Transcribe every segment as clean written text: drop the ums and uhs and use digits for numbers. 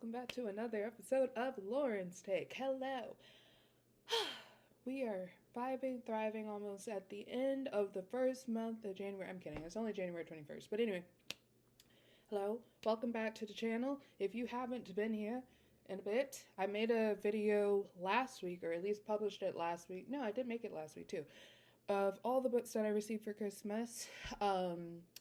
welcome back to another episode of Lauren's Take. Hello. We are vibing, thriving almost at the end of the first month of January. I'm kidding, it's only January 21st. But anyway, hello, welcome back to the channel. If you haven't been here in a bit, I made a video last week, or at least published it last week. No, I did make it last week too, of all the books that I received for Christmas.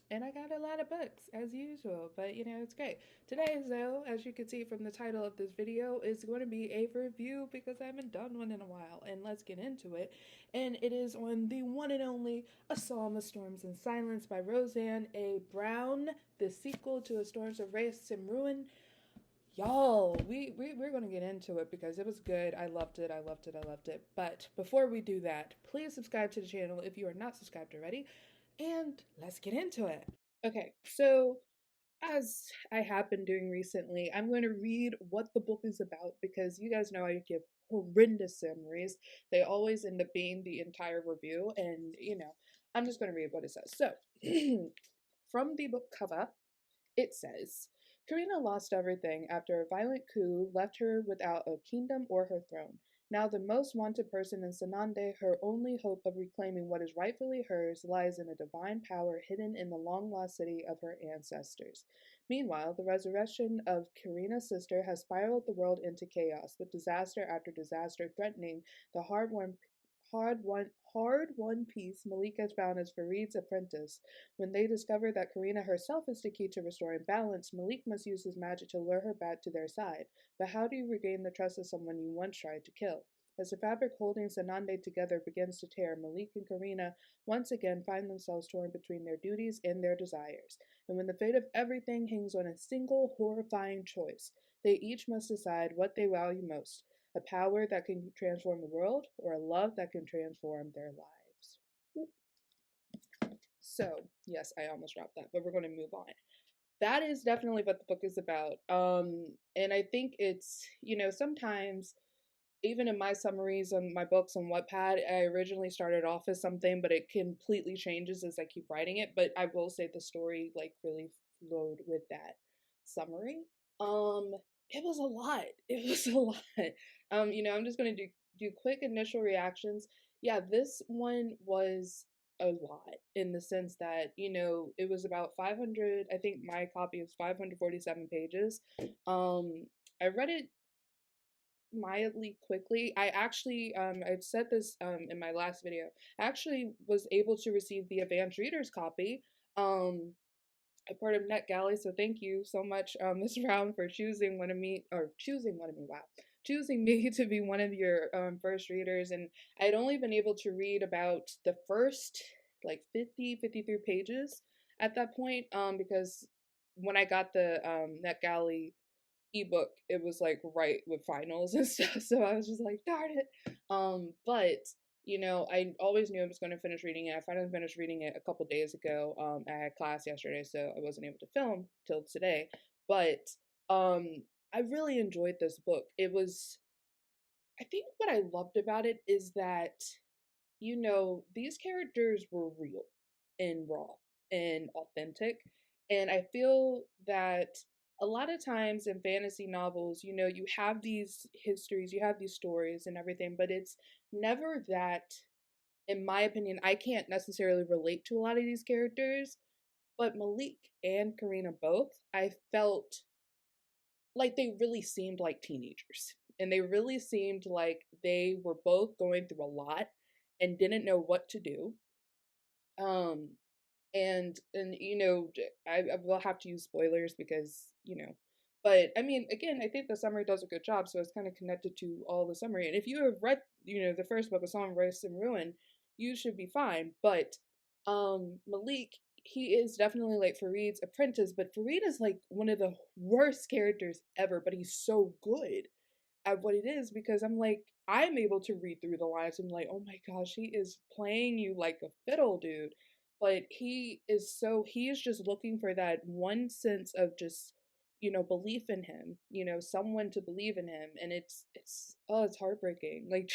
And I got a lot of books as usual, but it's great. Today, though, as you can see from the title of this video, is going to be a review because I haven't done one in a while. And let's get into it. And it is on the one and only A Psalm of Storms and Silence by Roseanne A. Brown, the sequel to A Storms of Wraiths and Ruin. Y'all, we're going to get into it because it was good. I loved it. I loved it. I loved it. But before we do that, please subscribe to the channel if you are not subscribed already. And let's get into it. Okay, so as I have been doing recently, I'm going to read what the book is about because you guys know I give horrendous summaries. They always end up being the entire review, and I'm just going to read what it says. So, from the book cover, it says, Karina lost everything after a violent coup left her without a kingdom or her throne. Now the most wanted person in Sanande, her only hope of reclaiming what is rightfully hers lies in a divine power hidden in the long-lost city of her ancestors. Meanwhile, the resurrection of Karina's sister has spiraled the world into chaos, with disaster after disaster threatening the hard-won peace Malik has found as Farid's apprentice. When they discover that Karina herself is the key to restoring balance, Malik must use his magic to lure her back to their side. But how do you regain the trust of someone you once tried to kill? As the fabric holding Sanande together begins to tear, Malik and Karina once again find themselves torn between their duties and their desires. And when the fate of everything hangs on a single horrifying choice, they each must decide what they value most: a power that can transform the world, or a love that can transform their lives. So, yes, I almost dropped that, but we're going to move on. That is definitely what the book is about. And I think it's, sometimes, even in my summaries on my books on Wattpad, I originally started off as something, but it completely changes as I keep writing it. But I will say the story, really flowed with that summary. It was a lot. It was a lot. I'm just gonna do quick initial reactions. Yeah, this one was a lot in the sense that it was about 500. I think my copy is 547 pages. I read it mildly quickly. I actually I've said this in my last video. I actually was able to receive the advanced reader's copy. A part of NetGalley, so thank you so much, Ms. Brown, for choosing choosing me to be one of your first readers. And I'd only been able to read about the first 53 pages at that point, because when I got the NetGalley ebook, it was right with finals and stuff, so I was just like, darn it. But I always knew I was going to finish reading it. I finally finished reading it a couple days ago. I had class yesterday, so I wasn't able to film till today. But I really enjoyed this book. I think what I loved about it is that these characters were real and raw and authentic. And I feel that a lot of times in fantasy novels, you have these histories, you have these stories and everything, but it's never that, in my opinion, I can't necessarily relate to a lot of these characters, but Malik and Karina both, I felt like they really seemed like teenagers. And they really seemed like they were both going through a lot and didn't know what to do. I will have to use spoilers because but I mean, again, I think the summary does a good job, so it's kind of connected to all the summary. And if you have read the first book, A Song of Wraiths and Ruin, you should be fine. But Malik, he is definitely like Farid's apprentice, but Farid is like one of the worst characters ever, but he's so good at what it is because I'm able to read through the lines and like, oh my gosh, he is playing you like a fiddle, dude. But he is just looking for that one sense of just belief in him, someone to believe in him. And it's heartbreaking. Like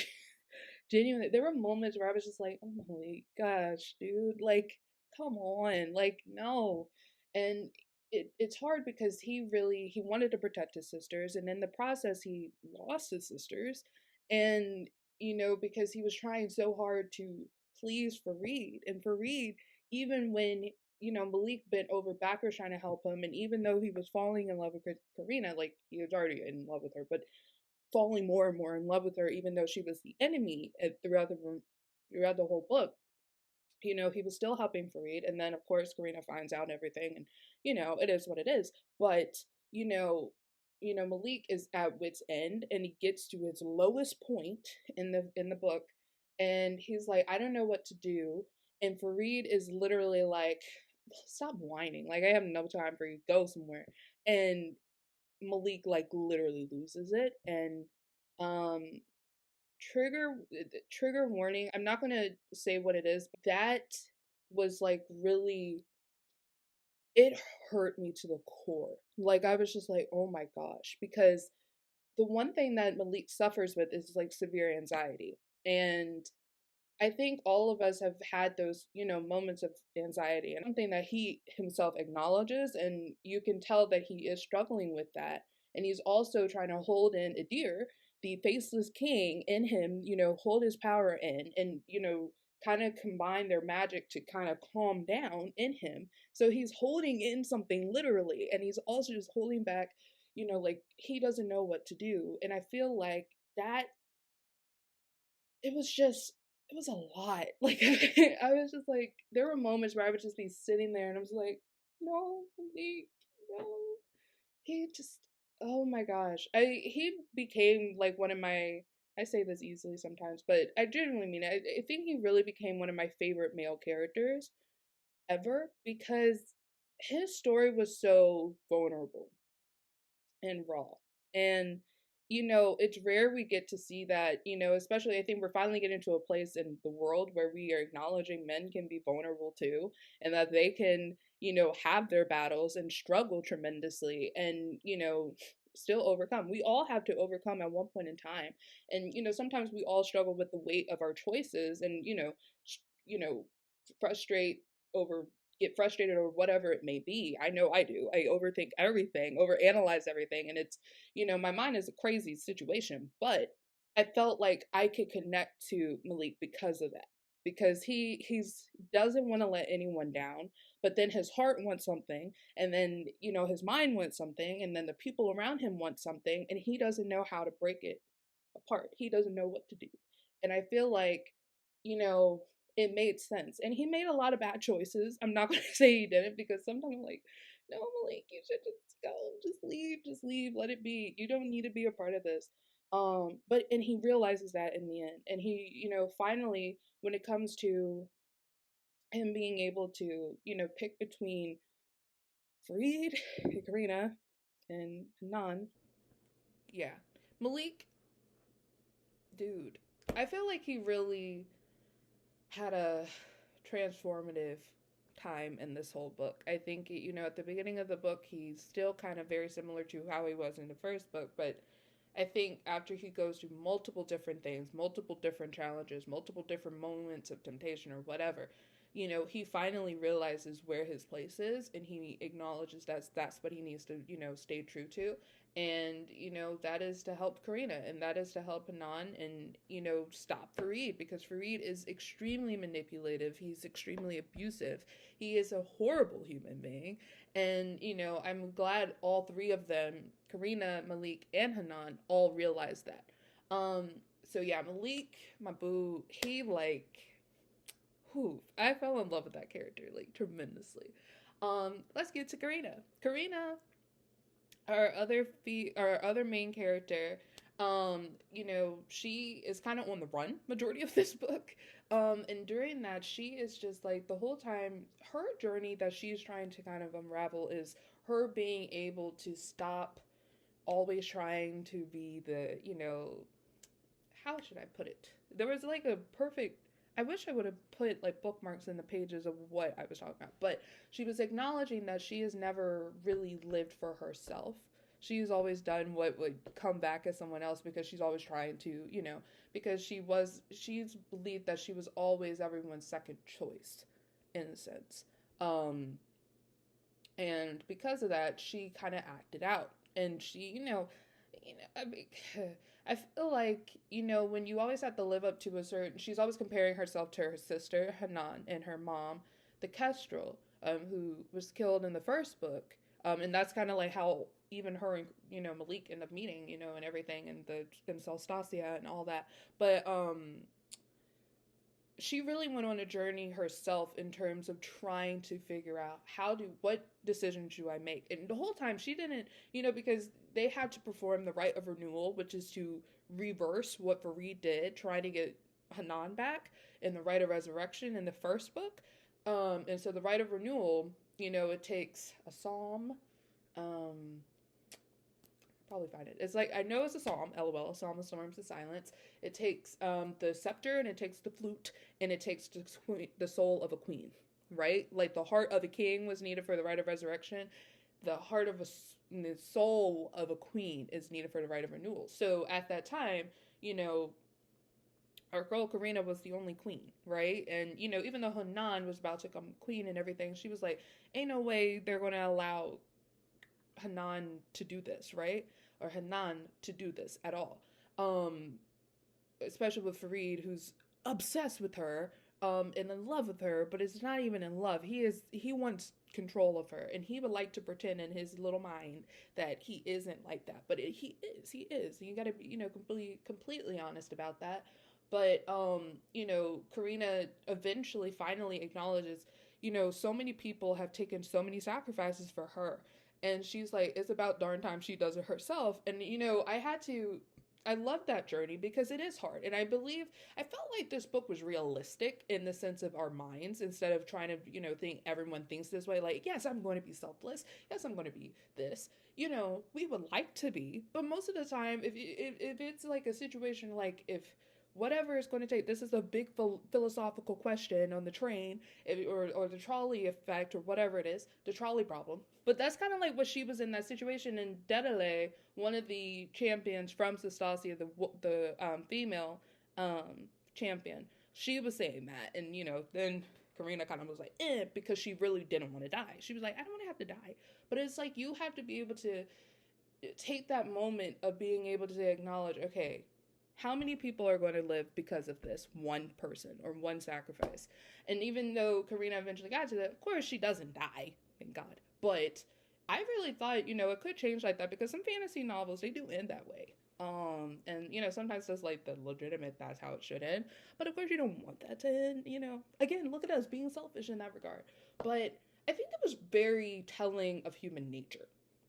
genuinely, there were moments where I was just like, oh my gosh, dude, like come on, like no. And it's hard because he wanted to protect his sisters, and in the process he lost his sisters. And because he was trying so hard to please Fareed, and Fareed, even when Malik bent over backwards trying to help him, and even though he was falling in love with Karina, like he was already in love with her, but falling more and more in love with her, even though she was the enemy throughout the whole book, he was still helping Fareed. And then, of course, Karina finds out everything, and, it is what it is. But, you know, Malik is at wit's end, and he gets to his lowest point in the book, and he's like, I don't know what to do. And Fareed is literally like, stop whining. Like, I have no time for you. Go somewhere. And Malik, like, literally loses it. And, um, trigger trigger warning, I'm not going to say what it is, but that was like really, it hurt me to the core. Like, I was just like, oh my gosh, because the one thing that Malik suffers with is like severe anxiety. And I think all of us have had those, moments of anxiety, and something that he himself acknowledges, and you can tell that he is struggling with that. And he's also trying to hold in Adir, the faceless king in him, hold his power in, and, kind of combine their magic to kind of calm down in him. So he's holding in something literally, and he's also just holding back, like he doesn't know what to do. And I feel like that it was just it was a lot. Like I was just like, there were moments where I would just be sitting there and I was like, no, Malik, no. He just, oh my gosh. He became like one of my, I say this easily sometimes, but I genuinely mean it. I think he really became one of my favorite male characters ever, because his story was so vulnerable and raw. And it's rare we get to see that, especially I think we're finally getting to a place in the world where we are acknowledging men can be vulnerable too, and that they can, have their battles and struggle tremendously, and, still overcome. We all have to overcome at one point in time. And, sometimes we all struggle with the weight of our choices, and, you know, frustrate over get frustrated or whatever it may be. I know I do. I overthink everything, overanalyze everything, and it's, my mind is a crazy situation. But I felt like I could connect to Malik because of that. Because he's doesn't want to let anyone down, but then his heart wants something, and then, his mind wants something, and then the people around him want something, and he doesn't know how to break it apart. He doesn't know what to do. And I feel like, you know, it made sense. And he made a lot of bad choices. I'm not going to say he didn't, because sometimes I'm like, no, Malik, you should just go. Just leave, let it be. You don't need to be a part of this. But and he realizes that in the end. And he, finally, when it comes to him being able to, pick between Fareed, Karina, and Hanan, yeah. Malik, dude, I feel like he really had a transformative time in this whole book. I think, at the beginning of the book, he's still kind of very similar to how he was in the first book, but I think after he goes through multiple different things, multiple different challenges, multiple different moments of temptation or whatever, he finally realizes where his place is, and he acknowledges that's what he needs to, stay true to. And, that is to help Karina, and that is to help Hanan, and, stop Fareed, because Fareed is extremely manipulative. He's extremely abusive. He is a horrible human being. And, I'm glad all three of them, Karina, Malik, and Hanan, all realized that. So yeah, Malik, my boo, he like, whew, I fell in love with that character like tremendously. Let's get to Karina. Karina, our other main character, she is kind of on the run majority of this book. And during that, she is just like, the whole time, her journey that she's trying to kind of unravel is her being able to stop always trying to be the, how should I put it? There was like a perfect, I wish I would have put like bookmarks in the pages of what I was talking about, but she was acknowledging that she has never really lived for herself. She's always done what would come back as someone else, because she's always trying to, because she's believed that she was always everyone's second choice, in a sense. Um, And because of that, she kind of acted out. And she, I mean, I feel like, when you always have to live up to a certain, she's always comparing herself to her sister, Hanan, and her mom, the Kestrel, who was killed in the first book. And that's kind of like how even her and, Malik end up meeting, and everything, and Solstasia and all that. But, she really went on a journey herself in terms of trying to figure out what decisions do I make. And the whole time she didn't, because they had to perform the rite of renewal, which is to reverse what Farid did, trying to get Hanan back in the rite of resurrection in the first book. And so the rite of renewal, it takes a psalm, probably find it. It's like, I know it's a psalm, LOL, a psalm of storms and silence. It takes the scepter, and it takes the flute, and it takes the soul of a queen, right? Like the heart of a king was needed for the rite of resurrection. The heart of the soul of a queen is needed for the rite of renewal. So at that time, our girl Karina was the only queen, right? And, even though Hanan was about to become queen and everything, she was like, ain't no way they're going to allow Hanan to do this, right? Or Hanan to do this at all. Especially with Farid, who's obsessed with her, and in love with her, but is not even in love. He wants control of her, and he would like to pretend in his little mind that he isn't like that, but he is. You gotta be, completely honest about that. But, Karina eventually finally acknowledges, so many people have taken so many sacrifices for her. And she's like, it's about darn time she does it herself. And, I love that journey because it is hard. And I felt like this book was realistic in the sense of our minds, instead of trying to, think everyone thinks this way. Like, yes, I'm going to be selfless. Yes, I'm going to be this. We would like to be. But most of the time, if it's like a situation, like if whatever it's going to take, this is a big philosophical question on the train, or the trolley effect, or whatever it is, the trolley problem. But that's kind of like what she was in that situation. And Dedele, one of the champions from Sostasia, the female champion, she was saying that. And, then Karina kind of was like, because she really didn't want to die. She was like, I don't want to have to die. But it's like, you have to be able to take that moment of being able to acknowledge, okay, how many people are going to live because of this one person or one sacrifice? And even though Karina eventually got to that, of course she doesn't die, thank God. But I really thought, it could change like that, because some fantasy novels, they do end that way. And, sometimes that's like the legitimate, that's how it should end. But of course you don't want that to end, Again, look at us being selfish in that regard. But I think that was very telling of human nature.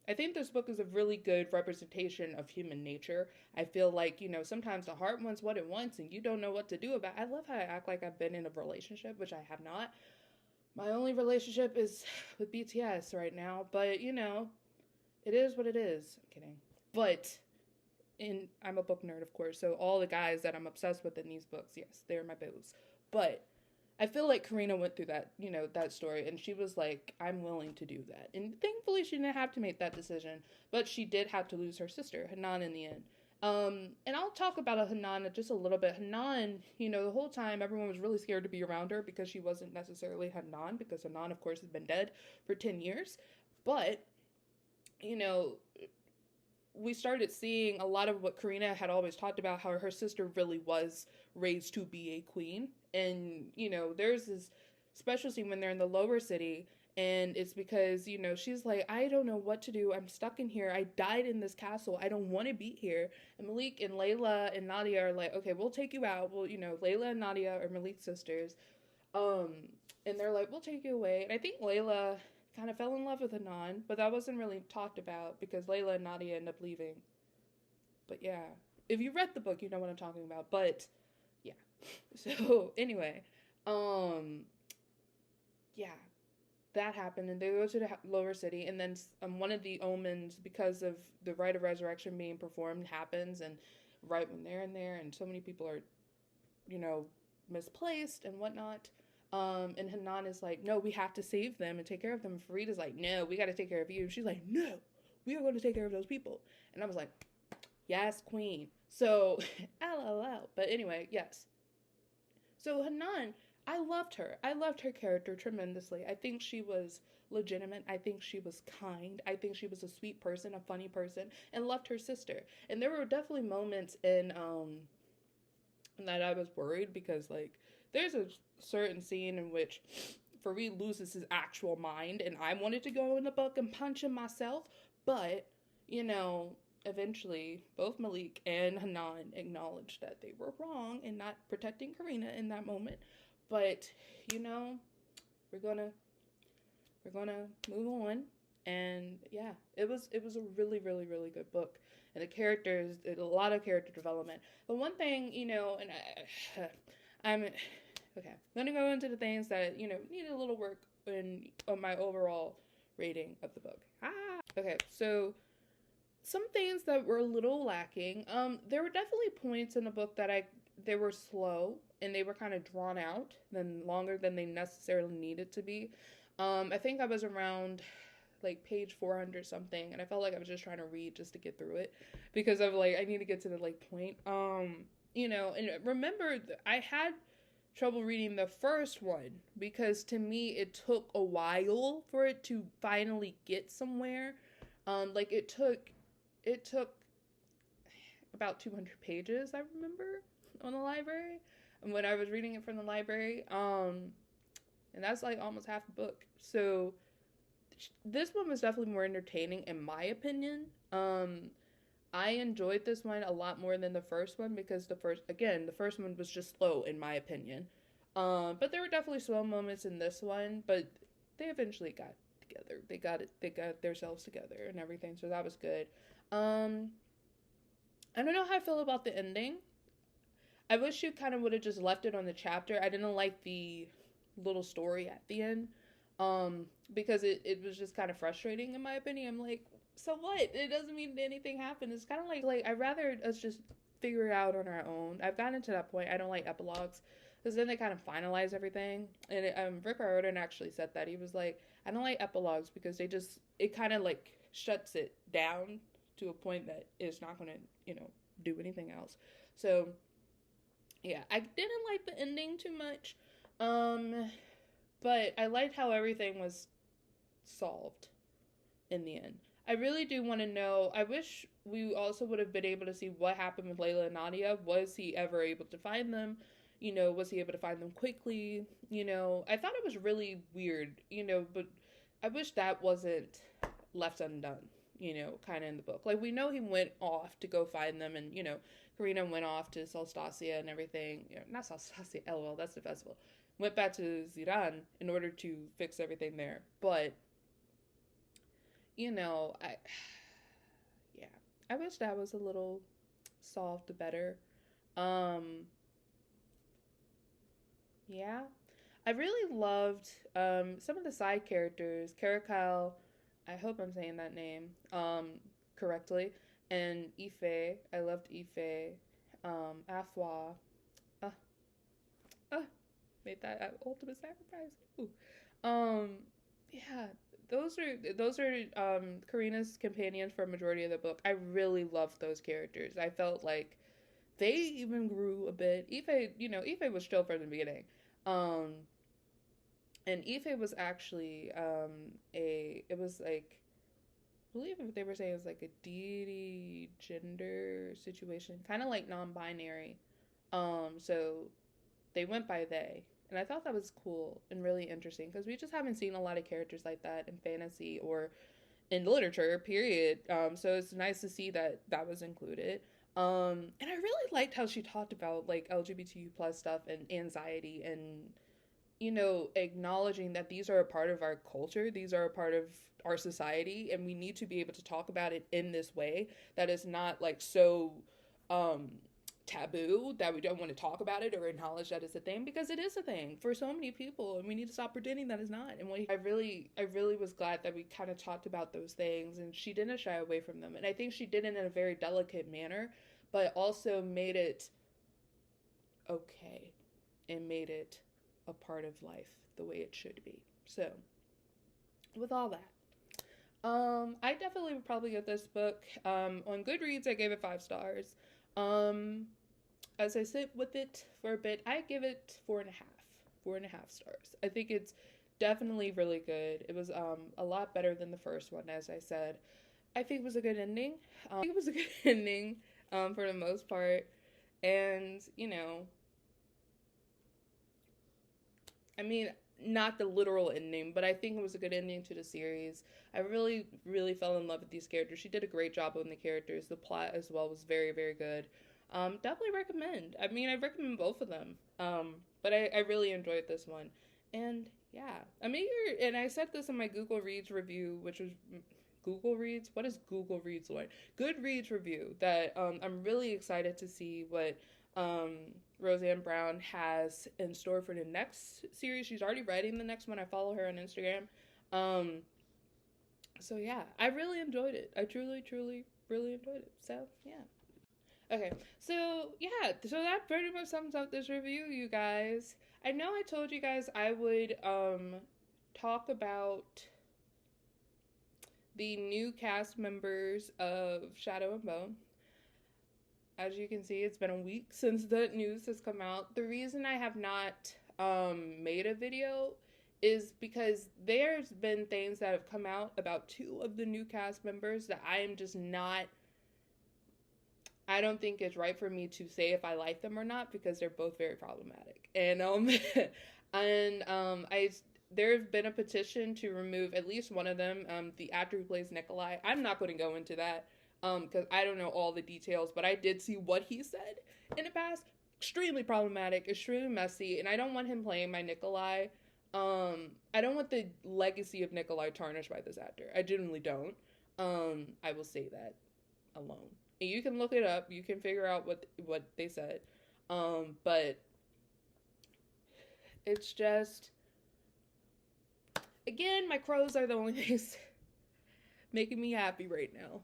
I think this book is a really good representation of human nature. I feel like, sometimes the heart wants what it wants and you don't know what to do about it. I love how I act like I've been in a relationship, which I have not. My only relationship is with BTS right now, but, it is what it is. I'm kidding. But I'm a book nerd, of course, so all the guys that I'm obsessed with in these books, yes, they're my boos. But I feel like Karina went through that, that story, and she was like, I'm willing to do that. And thankfully she didn't have to make that decision, but she did have to lose her sister, Hanan, in the end. And I'll talk about Hanan just a little bit. Hanan, the whole time everyone was really scared to be around her because she wasn't necessarily Hanan, because Hanan, of course, has been dead for 10 years. But, we started seeing a lot of what Karina had always talked about, how her sister really was raised to be a queen. And, there's this special scene when they're in the lower city, and it's because, she's like, I don't know what to do. I'm stuck in here. I died in this castle. I don't want to be here. And Malik and Layla and Nadia are like, okay, we'll take you out. Well, Layla and Nadia are Malik's sisters. And they're like, we'll take you away. And I think Layla kind of fell in love with Hanan, but that wasn't really talked about because Layla and Nadia end up leaving. But yeah, if you read the book, you know what I'm talking about. But yeah. So anyway, yeah, that happened, and they go to the lower city, and then one of the omens, because of the rite of resurrection being performed, happens, and right when they're in there, and so many people are, misplaced and whatnot. And Hanan is like, no, we have to save them and take care of them. And Farid is like, no, we got to take care of you. And she's like, no, we are going to take care of those people. And I was like, yes, queen. So, lol. But anyway, yes. So Hanan, I loved her. I loved her character tremendously. I think she was legitimate. I think she was kind. I think she was a sweet person, a funny person, and loved her sister. And there were definitely moments in that I was worried because like there's a certain scene in which Fareed loses his actual mind, and I wanted to go in the book and punch him myself, but you know, eventually both Malik and Hanan acknowledged that they were wrong in not protecting Karina in that moment. But you know, we're gonna move on. And yeah, it was a really really good book, and the characters, a lot of character development. But one thing, you know, and I'm okay, I'm gonna go into the things that, you know, needed a little work on my overall rating of the book. Okay, so some things that were a little lacking. There were definitely points in the book that they were slow and they were kind of drawn out, than longer than they necessarily needed to be. I think I was around like page 400 something, and I felt like I was just trying to read just to get through it because of like I need to get to the like point. You know, and remember I had trouble reading the first one because to me it took a while for it to finally get somewhere. Like it took about 200 pages, I remember, on the library, and when I was reading it from the library. And that's like almost half the book. So this one was definitely more entertaining in my opinion. I enjoyed this one a lot more than the first one because the first one was just slow in my opinion. But there were definitely slow moments in this one, but they eventually got together. They got themselves together and everything, so that was good. I don't know how I feel about the ending. I wish you kind of would have just left it on the chapter. I didn't like the little story at the end. Because it was just kind of frustrating in my opinion. I'm like, so what? It doesn't mean anything happened. It's kind of like I'd rather us just figure it out on our own. I've gotten to that point. I don't like epilogues because then they kind of finalize everything. And Rick Riordan actually said that. He was like, I don't like epilogues because it kind of like shuts it down to a point that it's not going to, you know, do anything else. So yeah, I didn't like the ending too much. But I liked how everything was solved in the end. I really do want to know. I wish we also would have been able to see what happened with Layla and Nadia. Was he ever able to find them? You know, was he able to find them quickly? You know, I thought it was really weird, you know, but I wish that wasn't left undone, you know, kind of in the book. Like, we know he went off to go find them, and, you know, Karina went off to Solstasia and everything. You know, not Solstasia, lol, that's the festival. Went back to Ziran in order to fix everything there. But, you know, I wish that was a little solved better. Yeah. I really loved some of the side characters. Caracal, I hope I'm saying that name correctly. And Ife, I loved Ife. Afwa. Uh, uh, Made that ultimate sacrifice. Ooh. Yeah, those are Karina's companions for a majority of the book. I really loved those characters. I felt like they even grew a bit. Ife, you know, Ife was chill from the beginning. Um, and Ife was actually it was like, I believe what they were saying was like a deity gender situation, kind of like non-binary. So they went by they. And I thought that was cool and really interesting because we just haven't seen a lot of characters like that in fantasy or in literature, period. So it's nice to see that that was included. And I really liked how she talked about like LGBTQ plus stuff and anxiety and, you know, acknowledging that these are a part of our culture, these are a part of our society, and we need to be able to talk about it in this way that is not like so taboo that we don't want to talk about it or acknowledge that it's a thing, because it is a thing for so many people and we need to stop pretending that it's not. And I really was glad that we kind of talked about those things and she didn't shy away from them, and I think she did it in a very delicate manner, but also made it okay and made it a part of life the way it should be. So with all that, I definitely would probably give this book on Goodreads I gave it 5 stars. As I sit with it for a bit, I give it 4.5. 4.5 stars. I think it's definitely really good. It was a lot better than the first one, as I said. I think it was a good ending. For the most part. And, you know, I mean, not the literal ending, but I think it was a good ending to the series. I really, really fell in love with these characters. She did a great job on the characters. The plot as well was very, very good. Definitely recommend. I mean, I recommend both of them. But I really enjoyed this one. And yeah, I mean, and I said this in my Google Reads review, which was Google Reads. What is Google Reads like? Goodreads review. That I'm really excited to see what um, Roseanne Brown has in store for the next series. She's already writing the next one. I follow her on Instagram. Um, so yeah, I really enjoyed it. I truly, truly, really enjoyed it. So yeah. Okay, so yeah, so that pretty much sums up this review, you guys. I know I told you guys I would talk about the new cast members of Shadow and Bone. As you can see, it's been a week since the news has come out. The reason I have not made a video is because there's been things that have come out about 2 of the new cast members that I am just not, I don't think it's right for me to say if I like them or not, because they're both very problematic. And I there have been a petition to remove at least one of them, the actor who plays Nikolai. I'm not going to go into that because I don't know all the details, but I did see what he said in the past. Extremely problematic, extremely messy, and I don't want him playing my Nikolai. I don't want the legacy of Nikolai tarnished by this actor. I genuinely don't. I will say that alone. And you can look it up. You can figure out what they said. But it's just, again, my crows are the only things making me happy right now.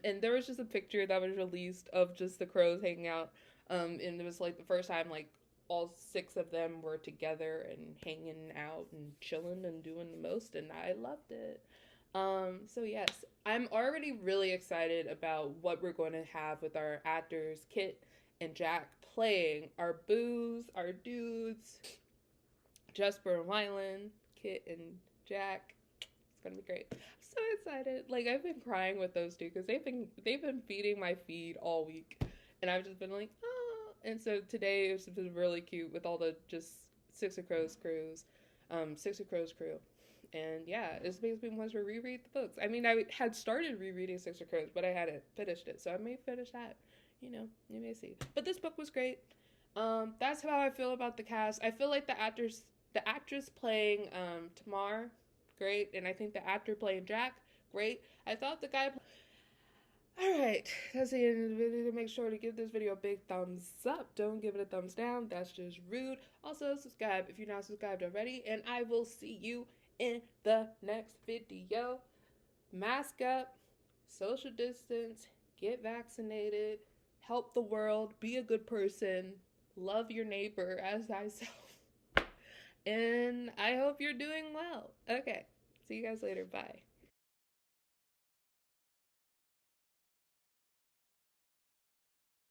And there was just a picture that was released of just the crows hanging out. And it was like the first time like all 6 of them were together and hanging out and chilling and doing the most, and I loved it. So yes, I'm already really excited about what we're going to have with our actors, Kit and Jack, playing our boos, our dudes, Jesper and Wylan, Kit and Jack. It's gonna be great. I'm so excited. Like, I've been crying with those 2 because they've been feeding my feed all week, and I've just been like, oh. And so today it's been really cute with all the just Six of Crows crew. And yeah, it makes me want to reread the books. I mean, I had started rereading Six of Crows, but I hadn't finished it, so I may finish that. You know, you may see. But this book was great. That's how I feel about the cast. I feel like the actress playing Tamar, great, and I think the actor playing Jack, great. I thought the guy. Alright, that's the end of the video. Make sure to give this video a big thumbs up. Don't give it a thumbs down. That's just rude. Also, subscribe if you're not subscribed already. And I will see you in the next video. Mask up, social distance, get vaccinated, help the world, be a good person, love your neighbor as thyself. And I hope you're doing well. Okay, see you guys later. Bye.